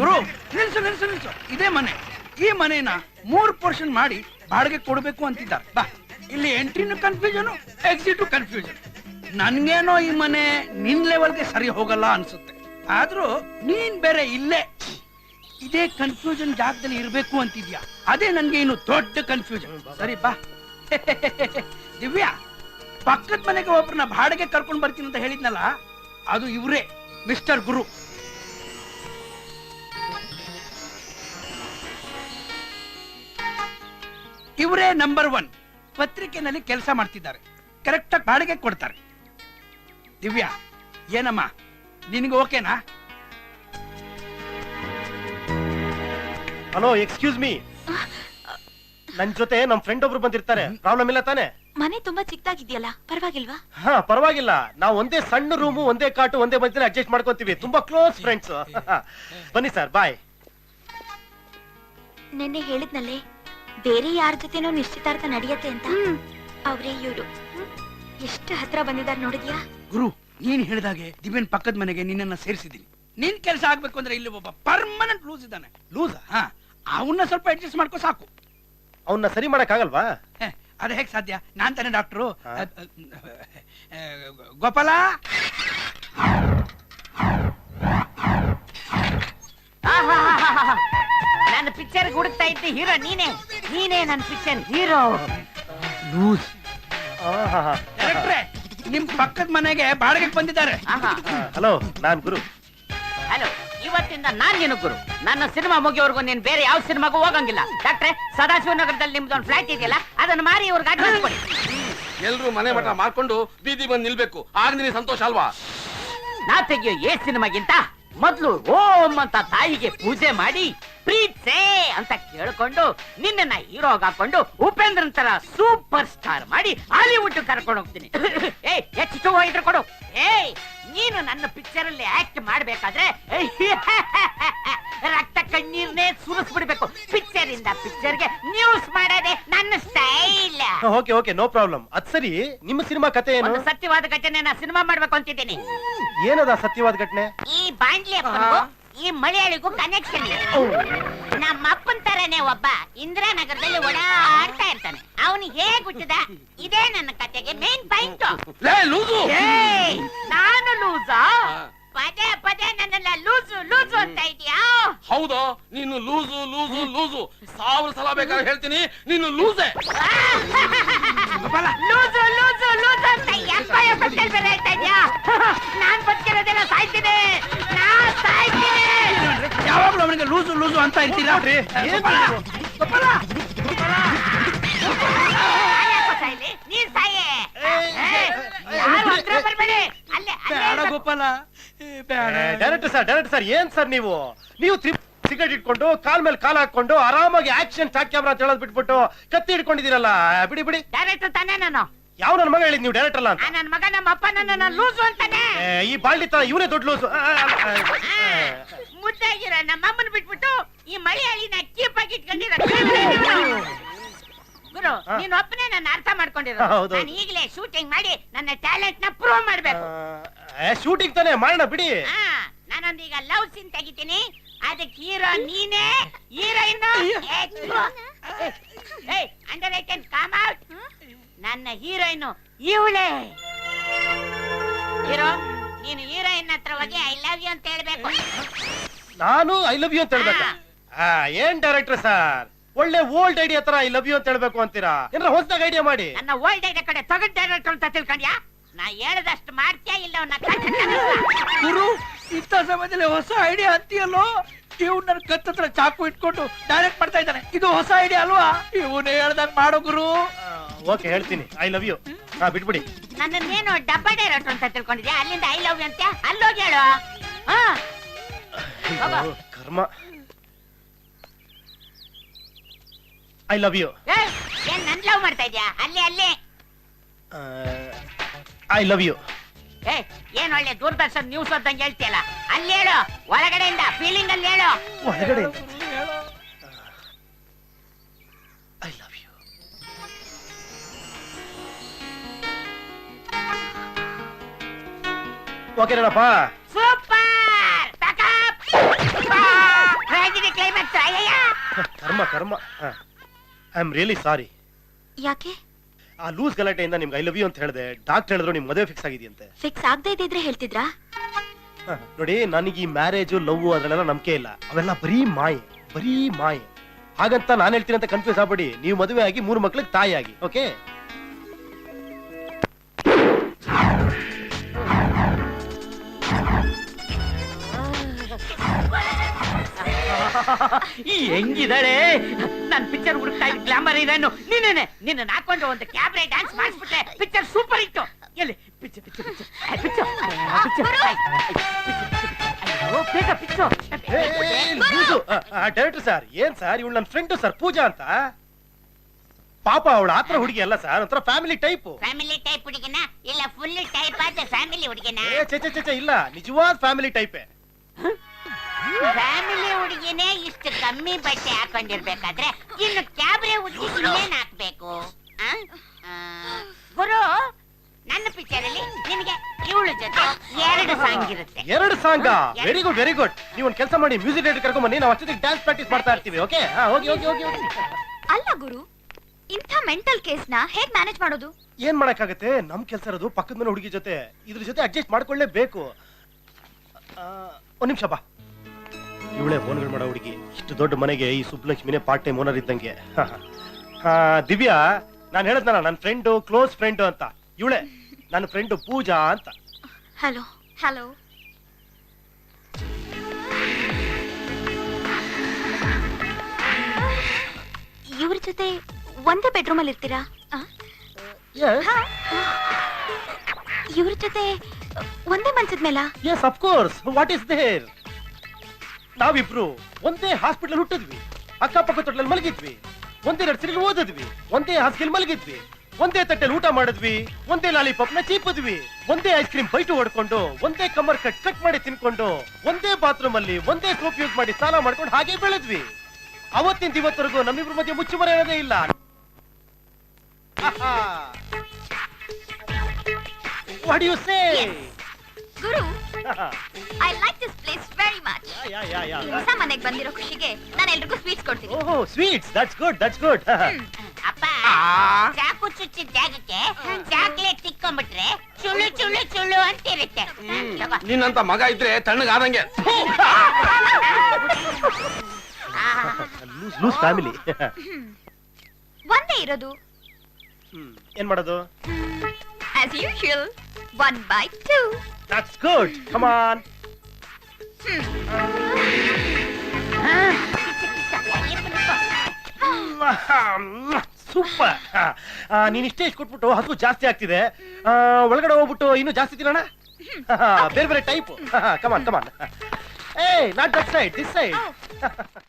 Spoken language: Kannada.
ಗುರು ನಿಲ್ಸು ನಿಲ್ಸು ನಿಲ್ಸು. ಇದೇ ಮನೆ. ಈ ಮನೆನ 3 ಪೋರ್ಷನ್ ಮಾಡಿ ಬಾಡಿಗೆ ಕೊಡ್ಬೇಕು ಅಂತಿದ್ದಾರೆ. ಬಾ, ಇಲ್ಲಿ ಎಂಟ್ರಿನೂ ಕನ್ಫ್ಯೂಷನ್, ಎಕ್ಸಿಟ್ ಕನ್ಫ್ಯೂಷನ್. ನನ್ಗೇನೋ ಈ ಮನೆ ನಿನ್ ಲೆವೆಲ್ಗೆ ಸರಿ ಹೋಗಲ್ಲ ಅನ್ಸುತ್ತೆ. ಆದ್ರೂ ನೀನ್ ಬೇರೆ ಇಲ್ಲೇ ಇದೇ ಕನ್ಫ್ಯೂಷನ್ ಜಾಗದಲ್ಲಿ ಇರ್ಬೇಕು ಅಂತಿದ್ಯಾ. ಅದೇ ನನ್ಗೆ ಇನ್ನು ದೊಡ್ಡ ಕನ್ಫ್ಯೂಷನ್. ಸರಿ ಬಾ. ದಿವ್ಯಾ, ಪಕ್ಕದ ಮನೆಗೆ ಒಬ್ಬರನ್ನ ಬಾಡಿಗೆ ಕರ್ಕೊಂಡು ಬರ್ತೀನಿ ಅಂತ ಹೇಳಿದ್ನಲ್ಲ, ಅದು ಇವ್ರೇ, ಮಿಸ್ಟರ್ ಗುರು. ಇವರೇ ನಂಬರ್ 1 ಪತ್ರಿಕೆನಲ್ಲಿ ಕೆಲಸ ಮಾಡ್ತಿದ್ದಾರೆ. ಕರೆಕ್ಟ್ ಆಗಿ ಬಾಡಿಗೆ ಕೊಡ್ತಾರೆ. ದಿವ್ಯಾ, ಏನಮ್ಮ ನಿನಗೆ ಓಕೆನಾ? Hello, excuse me. ನನ್ ಜೊತೆ ನಮ್ ಫ್ರೆಂಡ್ ಒಬ್ರು ಬಂದಿರ್ತಾರೆ. ಪ್ರಾಬ್ಲಮ್ ಇಲ್ಲ ತಾನೆ? ಮನೆ ತುಂಬಾ ಚಿಕ್ಕದಾಗಿದೆಯಲ್ಲ, ಪರವಾಗಿಲ್ವಾ? ಹಾ, ಪರವಾಗಿಲ್ಲ. ನಾವು ಒಂದೇ ಸಣ್ಣ ರೂಮು, ಒಂದೇ ಕಾಟು, ಒಂದೇ ಮಧ್ಯದಲ್ಲಿ ಅಡ್ಜಸ್ಟ್ ಮಾಡ್ಕೊಂತೀವಿ. ತುಂಬಾ ಕ್ಲೋಸ್ ಫ್ರೆಂಡ್ಸ್. ಬನ್ನಿ ಸರ್, ಬಾಯ್. ನೆನ್ನೆ ಹೇಳಿದ್ನಲ್ಲೇ ಬೇರೆ ಯಾರ ಜೊತೆನೋ ನಿಶ್ಚಿತಾರ್ಥ ನಡೆಯತ್ತೆ ಅಂತ, ಅವ್ರೇ ಇವ್ರು. ಎಷ್ಟು ಹತ್ರ ಬಂದಿದ್ದಾರೆ ನೋಡಿದ್ಯಾ? ಗುರು, ನೀನ್ ಹೇಳಿದಾಗೆ ದಿವ್ಯನ್ ಪಕ್ಕದ ಮನೆಗೆ ನಿನ್ನನ್ನ ಸೇರಿಸಿದೀನಿ. ನಿನ್ ಕೆಲಸ ಆಗ್ಬೇಕು ಅಂದ್ರೆ ಇಲ್ಲಿ ಒಬ್ಬ ಪರ್ಮನೆಂಟ್ ಲೂಸ್ ಇದ್ದಾನೆ. ಲೂಸ್? ಹಾ, ಅವನ್ನ ಸ್ವಲ್ಪ ಅಡ್ಜಸ್ಟ್ ಮಾಡ್ಕೋ ಸಾಕು. ಅವನ್ನ ಸರಿ ಮಾಡಕ್ ಆಗಲ್ವಾ? ಅದ ಹೇಗ್ ಸಾಧ್ಯ? ನಾನ್ ತಾನೆ ಡಾಕ್ಟ್ರು. ಗೋಪಾಲ, ನನ್ನ ಪಿಕ್ಚರ್ ಹುಡುಕ್ತಾ ಇದ್ದೆ ಹೀರೋ ನೀನೇ. ನೀನೇ ನನ್ನ ಪಿಕ್ಚರ್ ಹೀರೋ. ಲೂಸ್. ಡೈರೆಕ್ಟ್ರೇ, ನಿಮ್ ಪಕ್ಕದ ಮನೆಗೆ ಬಾಡಿಗೆ ಬಂದಿದ್ದಾರೆ. ಹಲೋ, ನಾನ್ ಗುರು. ಹಲೋ, ಇವತ್ತಿಂದ ನಾನ್ ನಿನ್ನ ಗುರು. ನನ್ನ ಸಿನಿಮಾ ಮುಗಿಯೋವರೆಗೂ ನೀನ್ ಬೇರೆ ಯಾವ ಸಿನಿಮಾಗೂ ಹೋಗಂಗಿಲ್ಲ. ಡಾಕ್ಟ್ರೆ, ಸದಾಶಿವನಗರದಲ್ಲಿ ನಿಮ್ದೊಂದು ಫ್ಲಾಟ್ ಇದೆಯಲ್ಲ, ಅದನ್ನ ಮಾರಿ ಇವ್ರಿಗೆ ಅಡ್ರೆಸ್ ಕೊಡಿ. ಎಲ್ರು ಮನೆ ಮಠ ಮಾಡ್ಕೊಂಡು ಬೀದಿ ಬಂದು ನಿಲ್ಬೇಕು. ಆಗ ನಿನಗೆ ಸಂತೋಷ ಅಲ್ವಾ? ನಾ ತೆಗಿಯೋ ಸಿನಿಮಾಗಿಂತ ಮೊದ್ಲು ಓಂ ಅಂತ ತಾಯಿಗೆ ಪೂಜೆ ಮಾಡಿ ಪ್ರೀತ್ಸೇ ಅಂತ ಕೇಳ್ಕೊಂಡು ನಿನ್ನ ಹೀರೋ ಹಾಕೊಂಡು ಉಪೇಂದ್ರನ್ ತರ ಸೂಪರ್ ಸ್ಟಾರ್ ಮಾಡಿ ಹಾಲಿವುಡ್ ಕರ್ಕೊಂಡು ಹೋಗ್ತೀನಿ. ಎಷ್ಟು ಹೋಗಿದ್ರೆ ಕೊಡು. ನೀನು ನನ್ನ ಪಿಕ್ಚರ್ ಅಲ್ಲಿ ಆಕ್ಟ್ ಮಾಡ್ಬೇಕಾದ್ರೆ ರಕ್ತ ಕಣ್ಣೀರ್ನೇ ಸುರಿಸ್ಬಿಡ್ಬೇಕು. ಪಿಕ್ಚರ್ ಇಂದ ಪಿಕ್ಚರ್ಗೆ ನ್ಯೂಸ್ ಮಾಡೋದೇ ನನ್ನ style. Okay okay, no problem. ಅದ್ ಸರಿ, ನಿಮ್ಮ ಸಿನಿಮಾ ಕತೆ ಏನು? ಒಂದು ಸತ್ಯವಾದ ಘಟನೆ ನಾ ಸಿನಿಮಾ ಮಾಡ್ಬೇಕು ಅಂತಿದ್ದೀನಿ. ಏನದ ಸತ್ಯವಾದ ಘಟನೆ? ಈ ಬಾಂಡ್ಲಿ ಈ ಮಲಯಾಳಿಗೂ ಕನೆಕ್ಷನ್ ಇದೆ. ನಮ್ಮ ಅಪ್ಪನ ತರನೇ ಒಬ್ಬ ಇಂದಿರಾನಗರದಲ್ಲಿ ಓಡಾಡ್ತಾ ಇರ್ತಾನೆ. ಅವನು ಹೇಗ್ ಹುಟ್ಟಿದ, ಇದೇ ನನ್ನ ಕತೆಗೆ ಮೇನ್ ಪಾಯಿಂಟ್. ನಾನು ಲೂಸಾ? ಪದೇ ಪದೇ ನನ್ನೆಲ್ಲ ಲೂಸು ಲೂಸು ಅಂತ ಇದೆಯಾ? ಹೌದಾ? ನೀನು ಲೂಸು ಲೂಸು ಲೂಸು 1000 ಸಲ ಬೇಕಾದ್ರೆ ಹೇಳ್ತೀನಿ, ನೀನು ಲೂಸೆ. ಲೂಸು ಲೂಸು ಲೂಸು ಅಂತ ಬೇರೆ ಹೇಳ್ತಾ ಇದ್ಯಾ? ನಾನ್ ಬದುಕಿರೋದೆಲ್ಲ ಸಾಯ್ತೀನಿ, ನಾನ್ ಸಾಯ್ತೀನಿ. ಯಾವಾಗ್ಲೂ ಅವನಿಗೆ ಲೂಸು ಲೂಸು ಅಂತ ಇರ್ತೀರಾ? ನೀನ್ ಸಾಯೇ. ಬರ್ಬೇಡಿ. ಗೋಪಾಲ, ಡೈರೆಕ್ಟರ್ ಸರ್, ಏನ್ ಸರ್ ನೀವು ಸಿಗರೇಟ್ ಇಟ್ಕೊಂಡು ಕಾಲ್ ಮೇಲೆ ಕಾಲ್ ಹಾಕೊಂಡು ಆರಾಮಾಗಿ ಆಕ್ಷನ್ ಸ್ಟಾರ್ಟ್ ಕ್ಯಾಮ್ರಾ ಅಂತ ಹೇಳೋದ್ ಬಿಟ್ಬಿಟ್ಟು ಕತ್ತಿ ಹಿಡ್ಕೊಂಡಿದ್ದೀರಲ್ಲ, ಬಿಡಿ ಬಿಡಿ. ಡೈರೆಕ್ಟರ್ ತಾನೇ ನಾನು. ಯಾವ ನನ್ನ ಮಗ ಹೇಳಿದ್ ನೀವು ಡೈರೆಕ್ಟರ್ ಅಲ್ಲ ಅಂತ? ನನ್ನ ಮಗ ನಮ್ಮ ಅಪ್ಪ ನನ್ನ ಲೂಸು ಅಂತಾನೆ. ಈ ಬಾಲ್ಡಿ ತರ ಇವನೇ ದೊಡ್ಡ ಲೂಸು. ಮುದ್ದಾಗಿರೋ ನಮ್ಮ ಅಮ್ಮನ ಬಿಟ್ಬಿಟ್ಟು ಈ ಮಲಯಾಳಿನ ಕೀಪಾಗಿ ಇಟ್ಕೊಂಡಿರೋ ಗುರು, ನೀನ್ ಒಬ್ಬನೇ ನನ್ನ ಅರ್ಥ ಮಾಡ್ಕೊಂಡಿರೋ. ನಾನು ಈಗಲೇ ಶೂಟಿಂಗ್ ಮಾಡಿ ನನ್ನ ಟ್ಯಾಲೆಂಟ್ ನ ಪ್ರೂವ್ ಮಾಡ್ಬೇಕು. ಶೂಟಿಂಗ್ ತಾನೇ ಮಾಡೋಣ, ಬಿಡಿ. ನಾನೊಂದೀಗ ಲವ್ ಸೀನ್ ತೆಗಿತೀನಿ. ಅದಕ್ಕೆ ಹೀರೋ ನೀನೇ, heroine under I can come out. ನನ್ನ ಹೀರೋಯಿನ್ ಇವಳೇ. ಹೀರೋ, ನೀನು ಹೀರೋಯಿನ್ ಹತ್ರ ಹೋಗಿ ಐ ಲವ್ ಯು ಅಂತ ಹೇಳ್ಬೇಕು. ನಾನು ಐ ಲವ್ ಯು ಅಂತ ಹೇಳ್ಬೇಕಾ? ಏನ್ ಡೈರೆಕ್ಟರ್ ಸರ್, ಒಳ್ಳೆ ಓಲ್ಡ್ ಐಡಿಯಾ ತರ ಐ ಲವ್ ಯು ಅಂತ ಹೇಳ್ಬೇಕು ಅಂತೀರಾ? ಏನಾರ ಹೊಸದಾಗ ಐಡಿಯಾ ಮಾಡಿ. ನನ್ನ ಓಲ್ಡ್ ಐಡಿಯಾ ಕಡೆ ತಗೊಂಡ್ ಡೈರೆಕ್ಟರ್ ಅಂತ ತಿಳ್ಕೊಂಡ್ಯಾ? ನಾ ಹೇಳದಷ್ಟು ಮಾಡ್ತೀಯಾ ಇಲ್ಲ? ಗುರು, ಇಂಥ ಸಮಯದಲ್ಲಿ ಹೊಸ ಐಡಿಯಾ ಅಂತೀಯಲ್ಲೋ. ಇವ್ ನನ್ನ ಕತ್ತತ್ರ ಚಾಕು ಇಟ್ಕೊಂಡು ಡೈರೆಕ್ಟ್ ಮಾಡ್ತಾ ಇದ್ದಾನೆ. ಇದು ಹೊಸ ಐಡಿಯಾ ಅಲ್ವಾ? ಇವನೇ ಹೇಳ್ದಂಗ್ ಮಾಡೋ ಗುರು. ಓಕೆ, ಹೇಳ್ತೀನಿ ಐ ಲವ್ ಯು. ಬಿಟ್ಬಿಡಿ. ನನ್ನೇನು ಡಬ್ಬ ಡೈರೆಕ್ಟರ್ ಅಂತ ತಿಳ್ಕೊಂಡಿದ್ಯಾ? ಅಲ್ಲಿಂದ ಐ ಲವ್ ಯು ಅಂತ ಅಲ್ಲೋಗಿ ಹೇಳು. ಕರ್ಮ. I love you. ಏನ್ ನನ್ ಲವ್ ಮಾಡ್ತಾ ಇದ್ಯಾ? ಅಲ್ಲೇ ಐ ಲವ್ ಯು. ಏನ್ ಒಳ್ಳೆ ದೂರದರ್ಶನ್ ನ್ಯೂಸ್ ಓದಂಗೆ ಹೇಳ್ತೀಯಲ್ಲ, ಅಲ್ಲಿ ಹೇಳು. ಒಳಗಡೆಯಿಂದ ಫೀಲಿಂಗ್ ಅಲ್ಲಿ ಹೇಳು. ಒಳಗಡೆ ಐ ಲವ್ ಯು. ಓಕೆನಪ್ಪ? ಸೂಪರ್ ಪ್ಯಾಕಪ್ ಟ್ರಾಜಿಡಿ ಕ್ಲೈಮ್ಯಾಕ್ಸ್ ಅಯ್ಯಯ್ಯ ಕರ್ಮ ಕರ್ಮ. I am really sorry. ಯಾಕೆ? ಆ ಲೂಸ್ ಗಲಾಟೆಯಿಂದ ನಿಮ್ಗೆ ಐ ಲವ್ ಯು ಅಂತ ಹೇಳಿದೆ. ಡಾಕ್ಟರ್ ಹೇಳಿದ್ರು ನಿಮ್ ಮದುವೆ ಫಿಕ್ಸ್ ಆಗಿದೆಯಂತೆ. ಫಿಕ್ಸ್ ಆಗದೆ ಇದ್ದಿದ್ರೆ ಹೇಳ್ತಿದ್ರಾ? ನೋಡಿ, ನನಗೆ ಈ ಮ್ಯಾರೇಜು ಲವ್ ಅದ್ರಲ್ಲೆಲ್ಲ ನಂಬಿಕೆ ಇಲ್ಲ. ಅವೆಲ್ಲ ಬರೀ ಮಾಯೆ, ಬರೀ ಮಾಯೆ. ಹಾಗಂತ ನಾನು ಹೇಳ್ತೀನಿ ಅಂತ ಕನ್ಫ್ಯೂಸ್ ಆಗ್ಬೇಡಿ. ನೀವು ಮದುವೆ ಆಗಿ 3 ಮಕ್ಳಿಗೆ ತಾಯಿ ಆಗಿ. ಓಕೆ? ಈ ಹೆಂಗಿದಾಳೆ ನನ್ ಪಿಕ್ಚರ್ ಹುಡುಕ್ತಾ ಇದ್ದ ಗ್ಲಾಮರ್ ಹೀರೋಯಿನ್ ನೀನೇನೆ. ನಿನ್ನ ಹಾಕೊಂಡು ಒಂದು ಕ್ಯಾಬ್ರೆ ಡ್ಯಾನ್ಸ್ ಮಾಡಿಸ್ಬಿಟ್ರೆ ಪಿಕ್ಚರ್ ಸೂಪರ್ ಇತ್ತು. ಎಲ್ಲಿ ಪಿಕ್ಚರ್ ಪಿಕ್ಚರ್ ಪಿಕ್ಚರ್ ಪಿಕ್ಚರ್ ಬೇಗ ಪಿಕ್ಚರ್. ಡೈರೆಕ್ಟರ್ ಸರ್, ಏನ್ ಸರ್, ಇವಳು ನನ್ನ ಫ್ರೆಂಡ್ ಸರ್, ಪೂಜಾ ಅಂತ. ಪಾಪ ಅವಳು ಆತರ ಹುಡುಗಿ ಅಲ್ಲ ಸರ್, ಒಂಥರ ಫ್ಯಾಮಿಲಿ ಟೈಪ್. ಫ್ಯಾಮಿಲಿ ಟೈಪ್ ಹುಡುಗಿನ ಇಲ್ಲ ಫುಲ್ ಟೈಪ್ ಆದ ಫ್ಯಾಮಿಲಿ ಹುಡುಗಿನ? ಚೆ ಇಲ್ಲ, ನಿಜವಾದ ಫ್ಯಾಮಿಲಿ ಟೈಪೇ. ಫ್ಯಾಮಿಲಿ ಹುಡುಗಿನೇ ಇಷ್ಟು ಕಮ್ಮಿ ಬಟ್ಟೆ ಹಾಕೊಂಡಿರ್ಬೇಕಾದ್ರೆ ಇನ್ನು ಕ್ಯಾಬ್ರೆ ಹುಡುಗಿ ಇನ್ನೇನ್ ಹಾಕ್ಬೇಕು? ಆ? ಆ, ಗುರು, ನನ್ನ ಪಿಕ್ಚರ್ ಅಲ್ಲಿ ನಿಮಗೆ ಇವಳು ಜೊತೆ 2 ಸಾಂಗ್ ಇರುತ್ತೆ. 2 song? Very good very good. ನೀವು ಒಂದು ಕೆಲಸ ಮಾಡಿ, ಮ್ಯೂಸಿಕ್ ಡೈರೆಕ್ಟರ್ ಕರ್ಕೊಂಡ್ ಬನ್ನಿ, ನಾವು ಅಷ್ಟೊತ್ತಿಗೆ ಡ್ಯಾನ್ಸ್ ಪ್ರಾಕ್ಟೀಸ್ ಮಾಡ್ತಾ ಇರ್ತೀವಿ. ಓಕೆ? ಹೋಗಿ ಹೋಗಿ ಹೋಗಿ ಹೋಗಿ. ಅಲ್ಲ ಗುರು, ಇಂಥ ಮೆಂಟಲ್ ಕೇಸ್ನ ಹೇಗ್ ಮ್ಯಾನೇಜ್ ಮಾಡೋದು? ಏನ್ ಮಾಡಕ್ಕಾಗತ್ತೆ, ನಮ್ ಕೆಲಸ ಇರೋದು ಪಕ್ಕದ ಮನೆ ಹುಡುಗಿ ಜೊತೆ. ಇದ್ರ ಜೊತೆ ಅಡ್ಜಸ್ಟ್ ಮಾಡ್ಕೊಳ್ಳೇಬೇಕು. ಒಂದ್ ನಿಮಿಷ ಬಾ. ಇವಳೆ ಫೋನ್ಗಳು ಮಾಡೋ ಹುಡುಗಿ. ಇಷ್ಟು ದೊಡ್ಡ ಮನೆಗೆ ಈ ಸುಬ್ಲಕ್ಷ್ಮಿನೇ ಪಾರ್ಟ್ ಟೈಮ್ ಓನರ್ ಇದ್ದಂಗೆ. ದಿವ್ಯಾ, ನಾನು ಹೇಳದ್ನಲ್ಲ ನನ್ನ ಫ್ರೆಂಡು, ಕ್ಲೋಸ್ ಫ್ರೆಂಡು ಅಂತ. ಇವಳೆ ನನ್ನ ಫ್ರೆಂಡು ಪೂಜಾ ಅಂತ. Hello hello. ಇವ್ರ ಜೊತೆ ಒಂದೇ ಬೆಡ್ರೂಮ್ ಅಲ್ಲಿ ಇರ್ತೀರಾ? ಇವ್ರ ಜೊತೆ ಒಂದೇ ಮನ್ಸದ ಮೇಲ? Yes of course. What is there? ನಾವಿಬ್ರು ಒಂದೇ ಹಾಸ್ಪಿಟಲ್ ಹುಟ್ಟಿದ್ವಿ, ಅಕ್ಕಪಕ್ಕ ತೊಟ್ಲಲ್ಲಿ ಮಲಗಿದ್ವಿ, ಒಂದೇ ನರ್ಸರಿಗೆ ಓದಿದ್ವಿ, ಒಂದೇ ಹಾಸ್ಪಿಟಲ್ ಮಲಗಿದ್ವಿ, ಒಂದೇ ತಟ್ಟೆಲಿ ಊಟ ಮಾಡಿದ್ವಿ, ಒಂದೇ ಲಾಲಿಪಾಪ್ ನ ಚೀಪಿದ್ವಿ, ಒಂದೇ ಐಸ್ ಕ್ರೀಮ್ ಬೈಟು ಹೊಡ್ಕೊಂಡು, ಒಂದೇ ಕಮರ್ ಕಟ್ ಮಾಡಿ ತಿನ್ಕೊಂಡು, ಒಂದೇ ಬಾತ್ರೂಮ್ ಅಲ್ಲಿ ಒಂದೇ ಸೋಪ್ ಯೂಸ್ ಮಾಡಿ ಸ್ನಾನ ಮಾಡ್ಕೊಂಡು ಹಾಗೆ ಬೆಳೆದ್ವಿ. ಅವತ್ತಿಂದ ಇವತ್ತರೆಗೂ ನಮ್ಮಿಬ್ರ ಮಧ್ಯೆ ಮುಚ್ಚುಮರೆ ಇರೋದೇ ಇಲ್ಲ. What you say? ಗುರು, I like this place very much. ಹೊಸ ಮನೆಗೆ ಬಂದಿರೋ ಖುಷಿಗೆ ನಾನು ಎಲ್ರಿಗೂ ಸ್ವೀಟ್ಸ್ ಕೊಡ್ತೀನಿ. ಓಹೋ, sweets. That's good, that's good. ಅಪ್ಪ, ಚಾಕು ಚುಚ್ಚಿದ ಜಾಗಕ್ಕೆ ಚಾಕ್ಲೇಟ್ ತಿಕ್ಕೊಂಡ್ಬಿಟ್ರೆ ಚುಳು ಚುಳು ಚುಳು ಅಂತಿರುತ್ತೆ. ನಿನ್ನಂತ ಮಗ ಇದ್ರೆ ತಣ್ಣಗಾದಂಗೆ. Loose family. ಒಂದೇ ಇರೋದು. ಏನ್ ಮಾಡೋದು? As usual 1/2. That's good. Come on. Super. ನೀನ್ ಇಷ್ಟೇ ಕೊಟ್ಬಿಟ್ಟು ಹಸು ಜಾಸ್ತಿ ಆಗ್ತಿದೆ. ಒಳಗಡೆ ಹೋಗ್ಬಿಟ್ಟು ಇನ್ನೂ ಜಾಸ್ತಿ ತಿನ್ನೋಣ. ಬೇರೆ ಬೇರೆ ಟೈಪ್. ಕಮಾನ್ ಕಮಾನ್. ಏ, not that side, this side.